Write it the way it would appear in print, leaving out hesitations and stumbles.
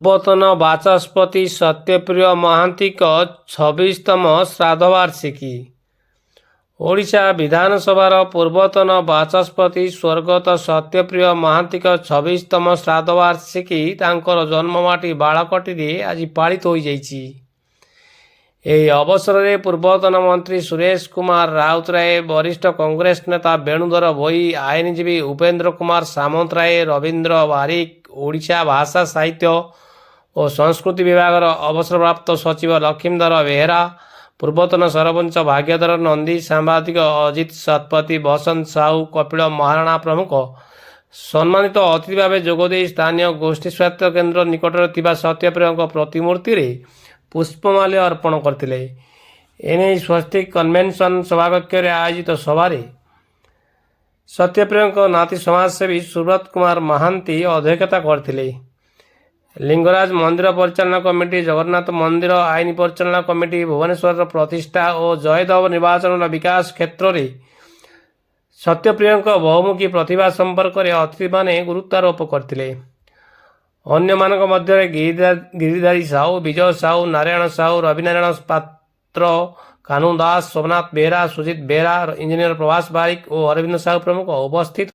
ପୂର୍ବତନ ବାଚସ୍ପତି ସତ୍ୟପ୍ରିୟ ମହାନ୍ତିଙ୍କ 26ତମ ଶ୍ରାଦ୍ଧବାର୍ଷିକୀ। ଓଡ଼ିଶା ବିଧାନସଭାର ପୂର୍ବତନ ବାଚସ୍ପତି ସ୍ୱର୍ଗତ ସତ୍ୟପ୍ରିୟ ମହାନ୍ତିଙ୍କ 26ତମ ଶ୍ରାଦ୍ଧବାର୍ଷିକୀ ତାଙ୍କର ଜନ୍ମମାଟି ବାଳକଟିରେ ଆଜି ପାଳିତ ହୋଇଯାଇଛି। ଏହି ଅବସରରେ ପୂର୍ବତନ ମନ୍ତ୍ରୀ ସୁରେଶ କୁମାର ରାଉତରାୟ, ବରିଷ୍ଠ କଂଗ୍ରେସ ନେତା ବେଣୁଧର ଭୋଇ, ଆଇନଜୀବୀ ଉପେନ୍ଦ୍ର କୁମାର ସାମନ୍ତରାୟ, ରବୀନ୍ଦ୍ର ବାରିକ, ଓଡ଼ିଶା ଭାଷା ସାହିତ୍ୟ ଓ ସଂସ୍କୃତି ବିଭାଗର ଅବସରପ୍ରାପ୍ତ ସଚିବ ଲକ୍ଷ୍ମୀଧର ବେହେରା, ପୂର୍ବତନ ସରପଞ୍ଚ ଭାଗ୍ୟଧର ନନ୍ଦୀ, ସାମ୍ବାଦିକ ଅଜିତ ଶତପଥୀ, ବସନ୍ତ ସାହୁ, କପିଳ ମହାରଣା ପ୍ରମୁଖ ସମ୍ମାନିତ ଅତିଥି ଭାବେ ଯୋଗଦେଇ ସ୍ଥାନୀୟ ଗୋଷ୍ଠୀ ସ୍ୱାସ୍ଥ୍ୟ କେନ୍ଦ୍ର ନିକଟରେ ଥିବା ସତ୍ୟପ୍ରିୟଙ୍କ ପ୍ରତିମୂର୍ତ୍ତିରେ ପୁଷ୍ପମାଲ୍ୟ ଅର୍ପଣ କରିଥିଲେ। ଏନେଇ ସ୍ୱସ୍ତିକ କନଭେନସନ ସଭାକକ୍ଷରେ ଆୟୋଜିତ ସଭାରେ ସତ୍ୟପ୍ରିୟଙ୍କ ନାତି ସମାଜସେବୀ ସୁବ୍ରତ କୁମାର ମହାନ୍ତି ଅଧ୍ୟକ୍ଷତା କରିଥିଲେ। ଲିଙ୍ଗରାଜ ମନ୍ଦିର ପରିଚାଳନା କମିଟି, ଜଗନ୍ନାଥ ମନ୍ଦିର ଆଇନ ପରିଚାଳନା କମିଟି, ଭୁବନେଶ୍ୱରର ପ୍ରତିଷ୍ଠା ଓ ଜୟଦେବ ନିର୍ବାଚନର ବିକାଶ କ୍ଷେତ୍ରରେ ସତ୍ୟପ୍ରିୟଙ୍କ ବହୁମୁଖୀ ପ୍ରତିଭା ସମ୍ପର୍କରେ ଅତିଥିମାନେ ଗୁରୁତ୍ୱାରୋପ କରିଥିଲେ। ଅନ୍ୟମାନଙ୍କ ମଧ୍ୟରେ ଗିରିଧାରୀ ସାହୁ, ବିଜୟ ସାହୁ, ନାରାୟଣ ସାହୁ, ରବିନାରାୟଣ ପାତ୍ର, କାହ୍ନୁ ଦାସ, ସୋମନାଥ ବେହେରା, ସୁଜିତ ବେହେରା, ଇଞ୍ଜିନିୟର ପ୍ରଭାସ ବାରିକ ଓ ଅରବିନ୍ଦ ସାହୁ ପ୍ରମୁଖ ଉପସ୍ଥିତ